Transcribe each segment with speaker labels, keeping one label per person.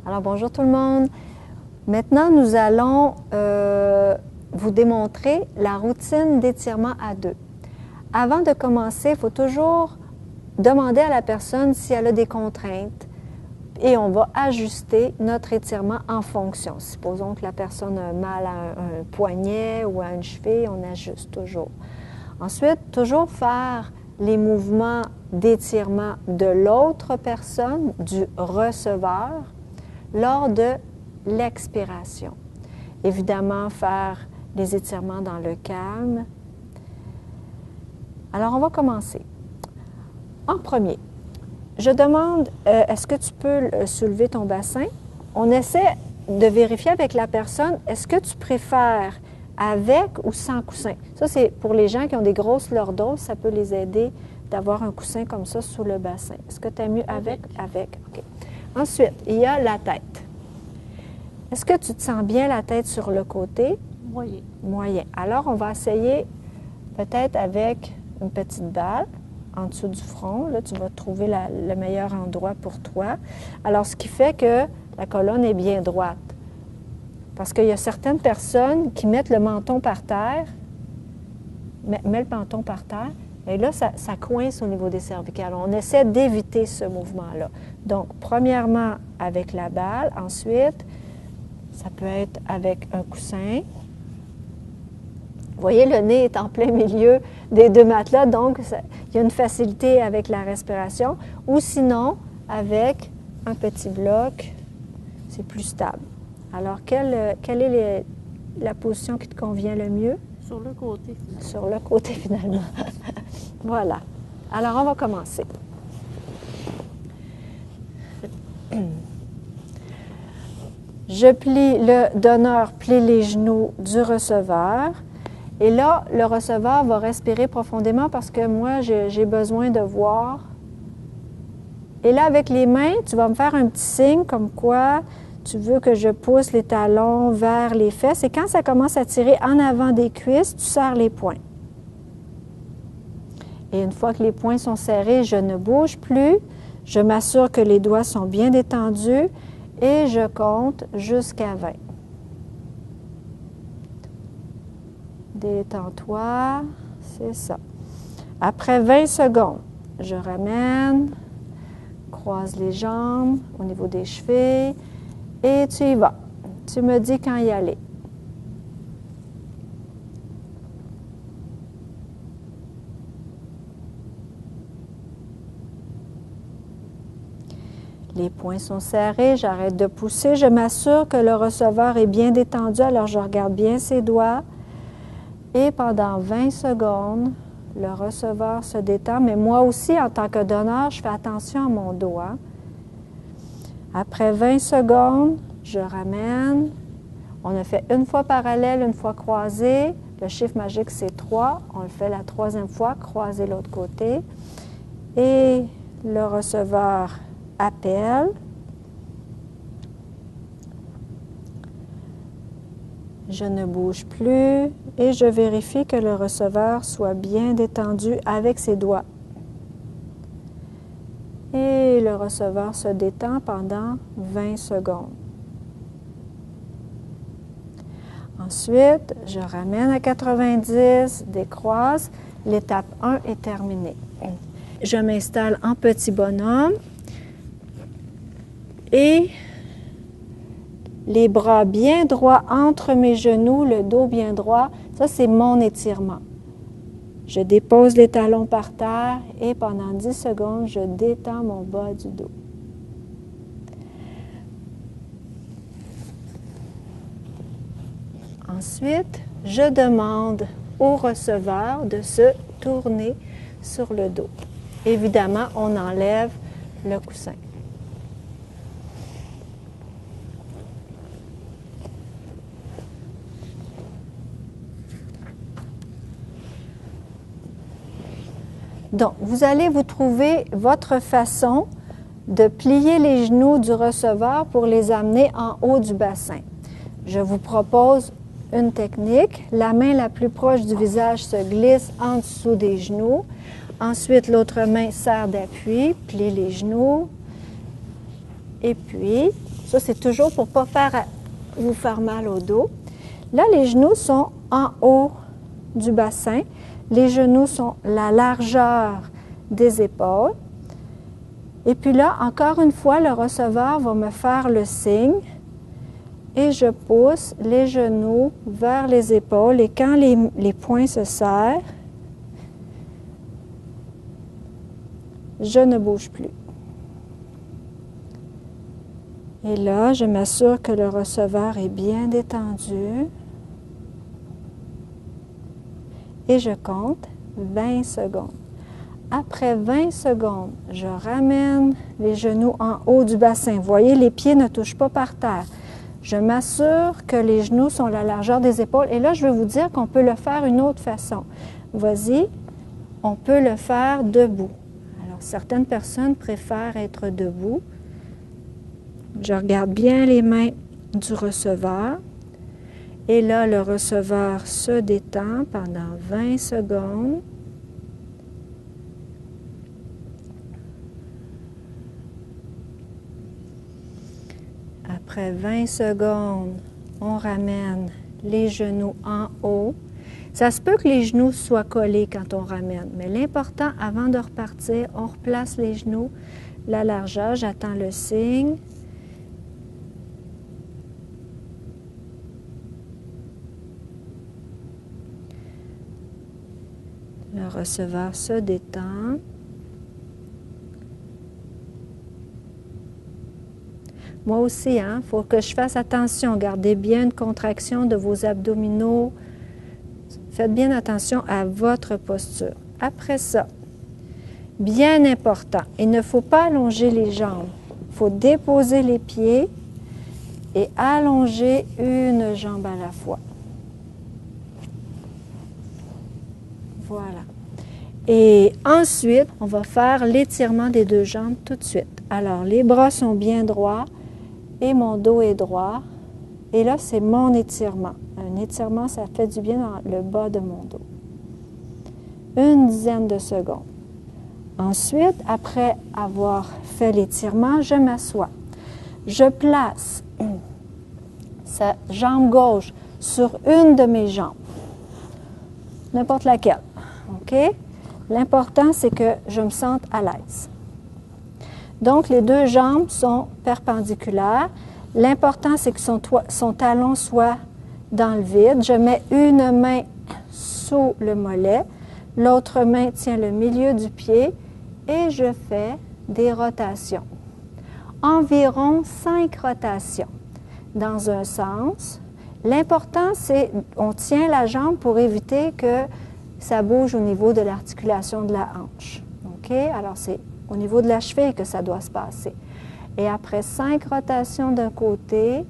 Speaker 1: Alors bonjour tout le monde. Maintenant, nous allons vous démontrer la routine d'étirement à deux. Avant de commencer, il faut toujours demander à la personne si elle a des contraintes et on va ajuster notre étirement en fonction. Supposons que la personne a mal à un poignet ou à une cheville, on ajuste toujours. Ensuite, toujours faire les mouvements d'étirement de l'autre personne, du receveur, lors de l'expiration. Évidemment, faire les étirements dans le calme. Alors, on va commencer. En premier, je demande, est-ce que tu peux soulever ton bassin? On essaie de vérifier avec la personne, est-ce que tu préfères avec ou sans coussin? Ça, c'est pour les gens qui ont des grosses lordoses, ça peut les aider d'avoir un coussin comme ça sous le bassin. Est-ce que tu as mieux avec? Avec, OK. Ensuite, il y a la tête. Est-ce que tu te sens bien la tête sur le côté?
Speaker 2: Moyen.
Speaker 1: Moyen. Alors, on va essayer peut-être avec une petite balle en dessous du front. Là, tu vas trouver le meilleur endroit pour toi. Alors, ce qui fait que la colonne est bien droite. Parce qu'il y a certaines personnes qui mettent le menton par terre, met le menton par terre, et là, ça coince au niveau des cervicales. On essaie d'éviter ce mouvement-là. Donc, premièrement, avec la balle. Ensuite, ça peut être avec un coussin. Vous voyez, le nez est en plein milieu des deux matelas, donc il y a une facilité avec la respiration. Ou sinon, avec un petit bloc, c'est plus stable. Alors, quelle est la position qui te convient le mieux?
Speaker 2: Sur le côté.
Speaker 1: Sur le côté, finalement. Voilà. Alors, on va commencer. Je plie, le donneur plie les genoux du receveur. Et là, le receveur va respirer profondément parce que moi, j'ai besoin de voir. Et là, avec les mains, tu vas me faire un petit signe comme quoi tu veux que je pousse les talons vers les fesses. Et quand ça commence à tirer en avant des cuisses, tu serres les poings. Et une fois que les poings sont serrés, je ne bouge plus. Je m'assure que les doigts sont bien détendus et je compte jusqu'à 20. Détends-toi, c'est ça. Après 20 secondes, je ramène, croise les jambes au niveau des chevilles et tu y vas. Tu me dis quand y aller. Les poings sont serrés, j'arrête de pousser. Je m'assure que le receveur est bien détendu, alors je regarde bien ses doigts. Et pendant 20 secondes, le receveur se détend. Mais moi aussi, en tant que donneur, je fais attention à mon doigt. Après 20 secondes, je ramène. On a fait une fois parallèle, une fois croisée. Le chiffre magique, c'est 3. On le fait la troisième fois, croiser l'autre côté. Et le receveur appelle. Je ne bouge plus et je vérifie que le receveur soit bien détendu avec ses doigts. Et le receveur se détend pendant 20 secondes. Ensuite, je ramène à 90, décroise. L'étape 1 est terminée. Je m'installe en petit bonhomme et les bras bien droits entre mes genoux, le dos bien droit. Ça, c'est mon étirement. Je dépose les talons par terre et pendant 10 secondes, je détends mon bas du dos. Ensuite, je demande au receveur de se tourner sur le dos. Évidemment, on enlève le coussin. Donc, vous allez vous trouver votre façon de plier les genoux du receveur pour les amener en haut du bassin. Je vous propose une technique. La main la plus proche du visage se glisse en dessous des genoux. Ensuite, l'autre main sert d'appui, plie les genoux. Et puis, Ça, c'est toujours pour ne pas vous faire mal au dos. Là, les genoux sont en haut du bassin. Les genoux sont la largeur des épaules. Et puis là, encore une fois, le receveur va me faire le signe et je pousse les genoux vers les épaules. Et quand les poings se serrent, je ne bouge plus. Et là, je m'assure que le receveur est bien détendu. Et je compte 20 secondes. Après 20 secondes, je ramène les genoux en haut du bassin. Vous voyez, les pieds ne touchent pas par terre. Je m'assure que les genoux sont à la largeur des épaules. Et là, je vais vous dire qu'on peut le faire une autre façon. Voici, on peut le faire debout. Alors, certaines personnes préfèrent être debout. Je regarde bien les mains du receveur. Et là, le receveur se détend pendant 20 secondes. Après 20 secondes, on ramène les genoux en haut. Ça se peut que les genoux soient collés quand on ramène, mais l'important, avant de repartir, on replace les genoux, la largeur, j'attends le signe. Le receveur se détend. Moi aussi, il faut que je fasse attention. Gardez bien une contraction de vos abdominaux. Faites bien attention à votre posture. Après ça, bien important, il ne faut pas allonger les jambes. Il faut déposer les pieds et allonger une jambe à la fois. Voilà. Et ensuite, on va faire l'étirement des deux jambes tout de suite. Alors, les bras sont bien droits et mon dos est droit. Et là, c'est mon étirement. Un étirement, ça fait du bien dans le bas de mon dos. Une dizaine de secondes. Ensuite, après avoir fait l'étirement, je m'assois. Je place sa jambe gauche sur une de mes jambes. N'importe laquelle. OK? L'important, c'est que je me sente à l'aise. Donc, les deux jambes sont perpendiculaires. L'important, c'est que son talon soit dans le vide. Je mets une main sous le mollet, l'autre main tient le milieu du pied et je fais des rotations. Environ 5 rotations dans un sens. L'important, c'est qu'on tient la jambe pour éviter que ça bouge au niveau de l'articulation de la hanche. OK? Alors, c'est au niveau de la cheville que ça doit se passer. Et après 5 rotations d'un côté,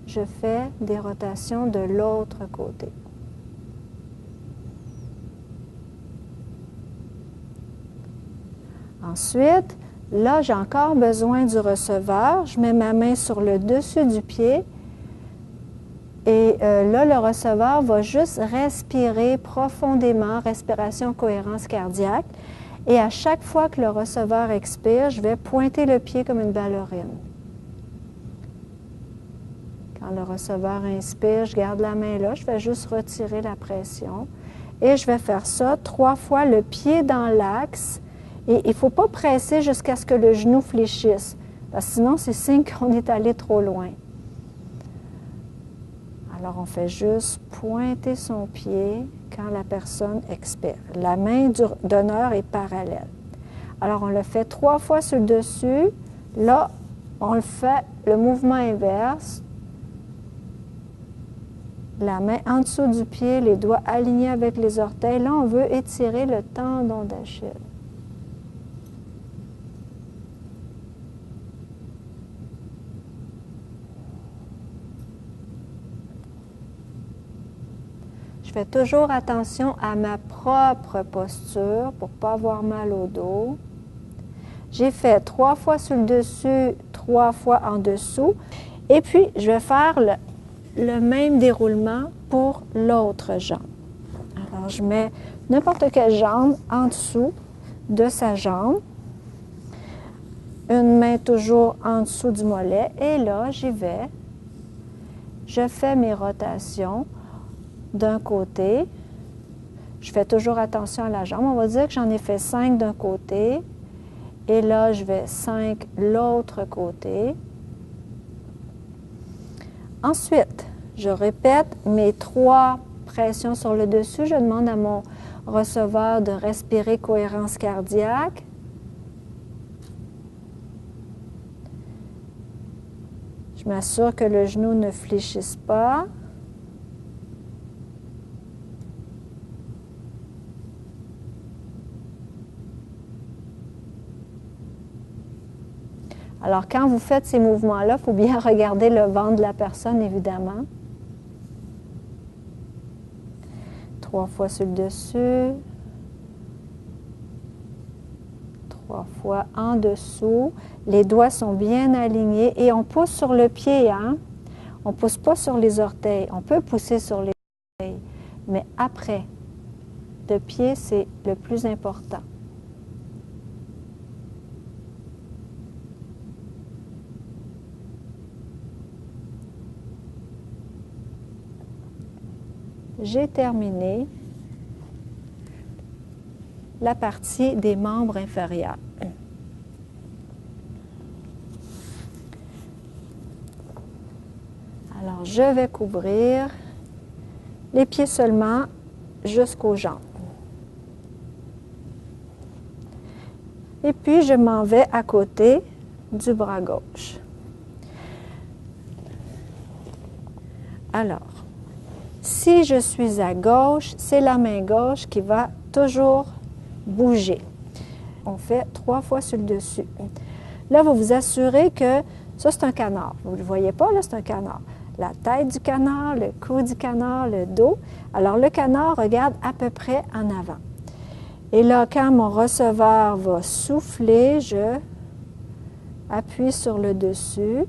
Speaker 1: je fais des rotations de l'autre côté. Ensuite, là, j'ai encore besoin du receveur. Je mets ma main sur le dessus du pied. Et là, le receveur va juste respirer profondément, respiration, cohérence cardiaque. Et à chaque fois que le receveur expire, je vais pointer le pied comme une ballerine. Quand le receveur inspire, je garde la main là, je vais juste retirer la pression. Et je vais faire ça 3 fois, le pied dans l'axe. Et il ne faut pas presser jusqu'à ce que le genou fléchisse, parce que sinon, c'est signe qu'on est allé trop loin. Alors, on fait juste pointer son pied quand la personne expire. La main d'honneur est parallèle. Alors, on le fait 3 fois sur le dessus. Là, on le fait le mouvement inverse. La main en dessous du pied, les doigts alignés avec les orteils. Là, on veut étirer le tendon d'Achille. Je fais toujours attention à ma propre posture pour ne pas avoir mal au dos. J'ai fait 3 fois sur le dessus, 3 fois en dessous. Et puis, je vais faire le même déroulement pour l'autre jambe. Alors, je mets n'importe quelle jambe en dessous de sa jambe. une main toujours en dessous du mollet. Et là, j'y vais. Je fais mes rotations d'un côté. Je fais toujours attention à la jambe. On va dire que j'en ai fait 5 d'un côté. Et là, je vais 5 l'autre côté. Ensuite, je répète mes 3 pressions sur le dessus. Je demande à mon receveur de respirer cohérence cardiaque. Je m'assure que le genou ne fléchisse pas. Alors, quand vous faites ces mouvements-là, il faut bien regarder le ventre de la personne, évidemment. 3 fois sur le dessus. 3 fois en dessous. Les doigts sont bien alignés et on pousse sur le pied, hein? On ne pousse pas sur les orteils. On peut pousser sur les orteils, mais après, le pied, c'est le plus important. J'ai terminé la partie des membres inférieurs. Alors, je vais couvrir les pieds seulement jusqu'aux jambes. Et puis, je m'en vais à côté du bras gauche. Alors, si je suis à gauche, c'est la main gauche qui va toujours bouger. On fait 3 fois sur le dessus. Là, vous vous assurez que ça, c'est un canard. Vous ne le voyez pas, là, c'est un canard. La tête du canard, le cou du canard, le dos. Alors, le canard regarde à peu près en avant. Et là, quand mon receveur va souffler, je appuie sur le dessus.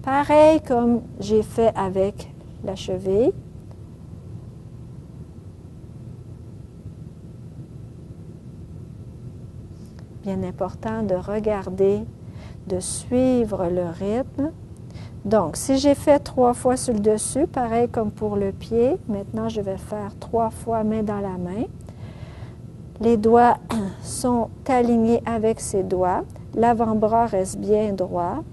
Speaker 1: Pareil comme j'ai fait avec la cheville. Bien important de regarder, de suivre le rythme. Donc, si j'ai fait 3 fois sur le dessus, pareil comme pour le pied, maintenant je vais faire 3 fois main dans la main. Les doigts sont alignés avec ses doigts. L'avant-bras reste bien droit.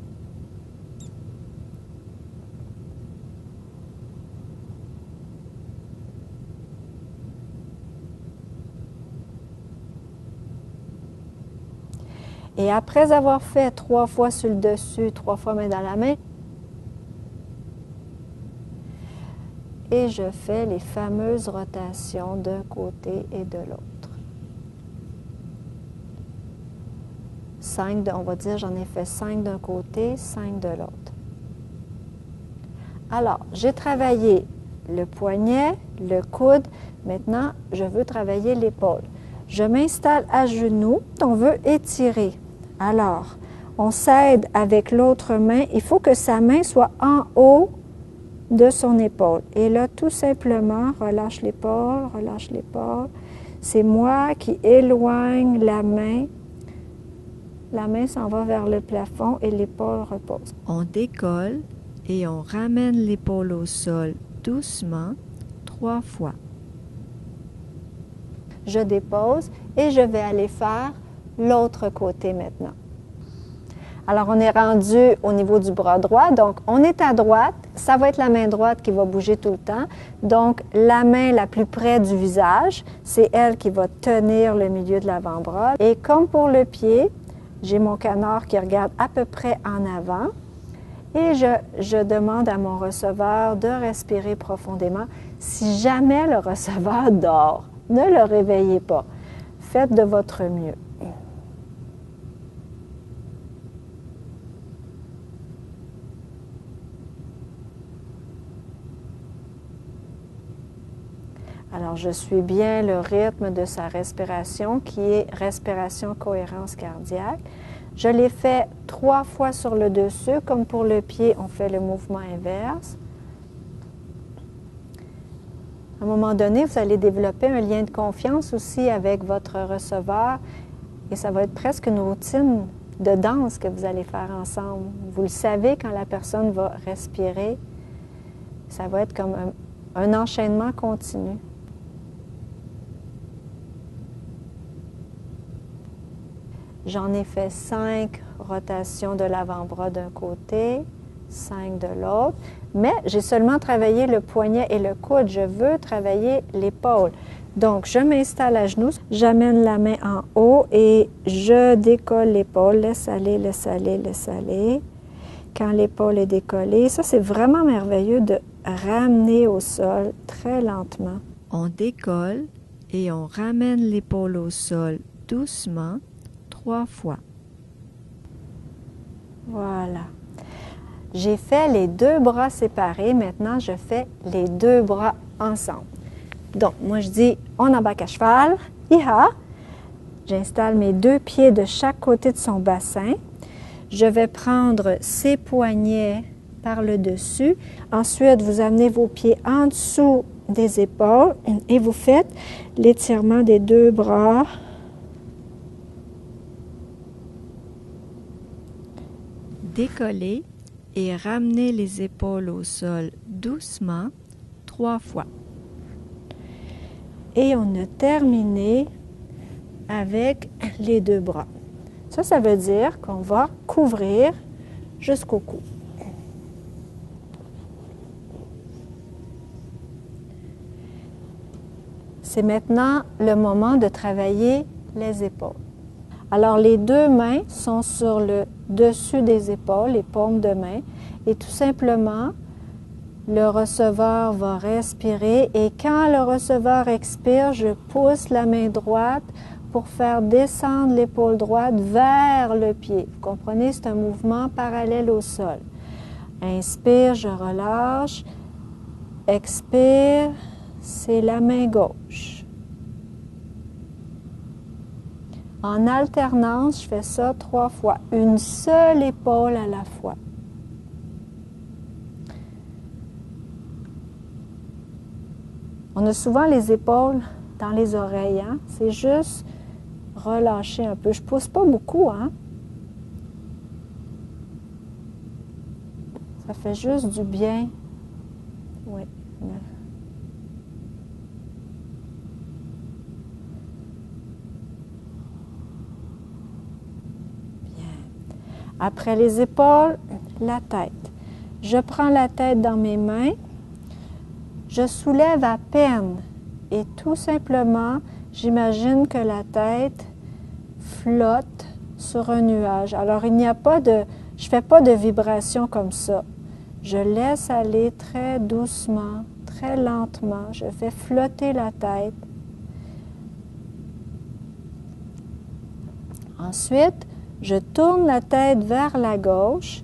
Speaker 1: Et après avoir fait 3 fois sur le dessus, 3 fois main dans la main, et je fais les fameuses rotations d'un côté et de l'autre. 5, on va dire, j'en ai fait 5 d'un côté, 5 de l'autre. Alors, j'ai travaillé le poignet, le coude. Maintenant, je veux travailler l'épaule. Je m'installe à genoux. On veut étirer. Alors, on s'aide avec l'autre main. Il faut que sa main soit en haut de son épaule. Et là, tout simplement, relâche l'épaule, relâche l'épaule. C'est moi qui éloigne la main. La main s'en va vers le plafond et l'épaule repose. On décolle et on ramène l'épaule au sol doucement 3 fois. Je dépose et je vais aller faire l'autre côté maintenant. Alors, on est rendu au niveau du bras droit. Donc, on est à droite. Ça va être la main droite qui va bouger tout le temps. Donc, la main la plus près du visage, c'est elle qui va tenir le milieu de l'avant-bras. Et comme pour le pied, j'ai mon canard qui regarde à peu près en avant. Et je demande à mon receveur de respirer profondément. Si jamais le receveur dort, ne le réveillez pas. Faites de votre mieux. Alors, je suis bien le rythme de sa respiration, qui est respiration cohérence cardiaque. Je l'ai fait 3 fois sur le dessus, comme pour le pied, on fait le mouvement inverse. À un moment donné, vous allez développer un lien de confiance aussi avec votre receveur et ça va être presque une routine de danse que vous allez faire ensemble. Vous le savez, quand la personne va respirer, ça va être comme un enchaînement continu. J'en ai fait 5 rotations de l'avant-bras d'un côté, 5 de l'autre, mais j'ai seulement travaillé le poignet et le coude. Je veux travailler l'épaule. Donc, je m'installe à genoux, j'amène la main en haut et je décolle l'épaule. Laisse aller, laisse aller, laisse aller. Quand l'épaule est décollée, ça c'est vraiment merveilleux de ramener au sol très lentement.
Speaker 2: On décolle et on ramène l'épaule au sol doucement 3 fois.
Speaker 1: Voilà. J'ai fait les 2 bras séparés. Maintenant, je fais les 2 bras ensemble. Donc, moi, je dis, on embarque à cheval. Iha! J'installe mes 2 pieds de chaque côté de son bassin. Je vais prendre ses poignets par le dessus. Ensuite, vous amenez vos pieds en dessous des épaules et vous faites l'étirement des 2 bras.
Speaker 2: Décollez et ramenez les épaules au sol doucement 3 fois.
Speaker 1: Et on a terminé avec les 2 bras. Ça veut dire qu'on va couvrir jusqu'au cou. C'est maintenant le moment de travailler les épaules. Alors, les 2 mains sont sur le dessus des épaules, les paumes de main, et tout simplement, le receveur va respirer et quand le receveur expire, je pousse la main droite pour faire descendre l'épaule droite vers le pied. Vous comprenez, c'est un mouvement parallèle au sol. Inspire, je relâche. Expire, c'est la main gauche. En alternance, je fais ça 3 fois. Une seule épaule à la fois. On a souvent les épaules dans les oreilles, hein? C'est juste relâcher un peu. Je ne pousse pas beaucoup, hein? Ça fait juste du bien. Oui. Bien. Après les épaules, la tête. Je prends la tête dans mes mains. Je soulève à peine et tout simplement, j'imagine que la tête flotte sur un nuage. Alors, il n'y a pas de... Je ne fais pas de vibration comme ça. Je laisse aller très doucement, très lentement. Je fais flotter la tête. Ensuite, je tourne la tête vers la gauche.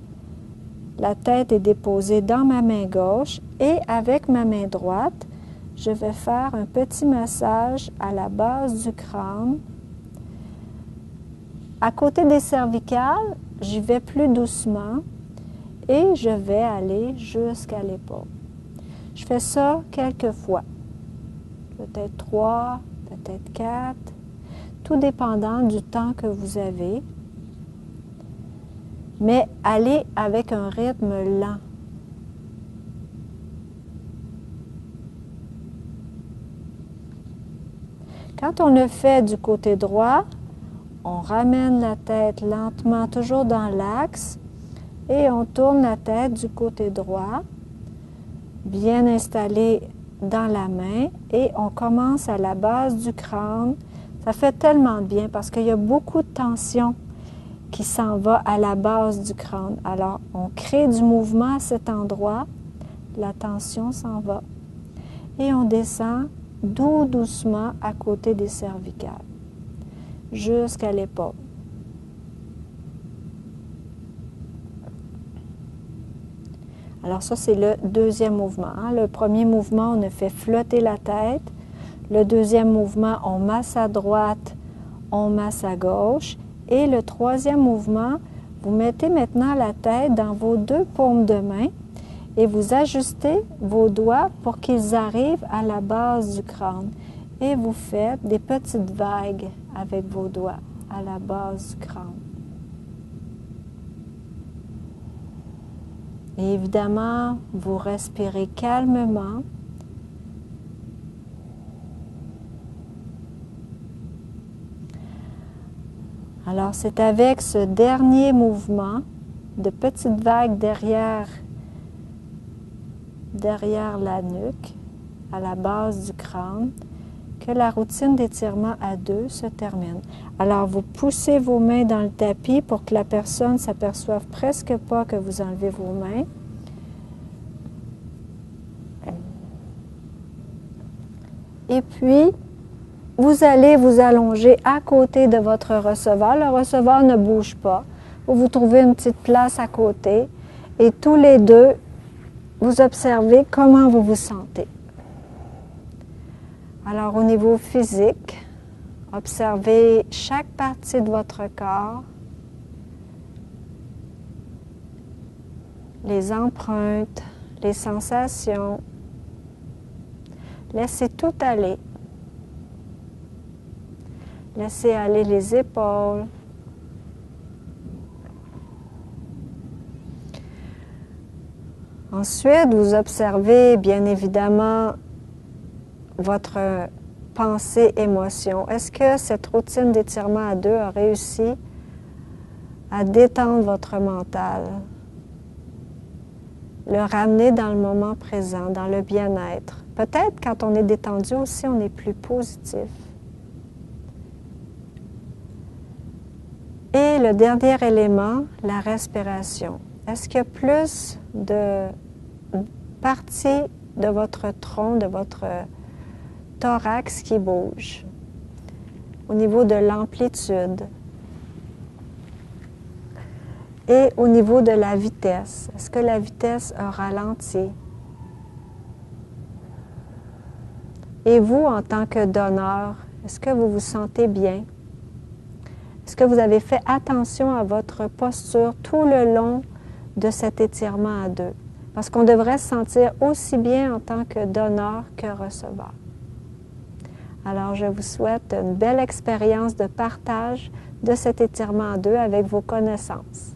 Speaker 1: La tête est déposée dans ma main gauche et avec ma main droite, je vais faire un petit massage à la base du crâne. À côté des cervicales, j'y vais plus doucement et je vais aller jusqu'à l'épaule. Je fais ça quelques fois, peut-être 3, peut-être 4, tout dépendant du temps que vous avez. Mais allez avec un rythme lent. Quand on le fait du côté droit, on ramène la tête lentement, toujours dans l'axe, et on tourne la tête du côté droit, bien installée dans la main, et on commence à la base du crâne. Ça fait tellement de bien parce qu'il y a beaucoup de tension qui s'en va à la base du crâne. Alors, on crée du mouvement à cet endroit, la tension s'en va, et on descend doucement à côté des cervicales, jusqu'à l'épaule. Alors ça, c'est le deuxième mouvement. Hein. Le premier mouvement, on a fait flotter la tête. Le deuxième mouvement, on masse à droite, on masse à gauche. Et le troisième mouvement, vous mettez maintenant la tête dans vos 2 paumes de main et vous ajustez vos doigts pour qu'ils arrivent à la base du crâne. Et vous faites des petites vagues avec vos doigts à la base du crâne. Et évidemment, vous respirez calmement. Alors, c'est avec ce dernier mouvement de petites vagues derrière la nuque, à la base du crâne, que la routine d'étirement à deux se termine. Alors, vous poussez vos mains dans le tapis pour que la personne ne s'aperçoive presque pas que vous enlevez vos mains. Et puis, vous allez vous allonger à côté de votre receveur. Le receveur ne bouge pas. Vous vous trouvez une petite place à côté et tous les deux, vous observez comment vous vous sentez. Alors, au niveau physique, observez chaque partie de votre corps, les empreintes, les sensations. Laissez tout aller. Laissez aller les épaules. Ensuite, vous observez bien évidemment votre pensée, émotion. Est-ce que cette routine d'étirement à deux a réussi à détendre votre mental, le ramener dans le moment présent, dans le bien-être? Peut-être quand on est détendu aussi, on est plus positif. Et le dernier élément, la respiration. Est-ce qu'il y a plus de parties de votre tronc, de votre thorax qui bouge au niveau de l'amplitude et au niveau de la vitesse? Est-ce que la vitesse a ralenti? Et vous, en tant que donneur, est-ce que vous vous sentez bien? Est-ce que vous avez fait attention à votre posture tout le long de cet étirement à deux? Parce qu'on devrait se sentir aussi bien en tant que donneur que receveur. Alors, je vous souhaite une belle expérience de partage de cet étirement à deux avec vos connaissances.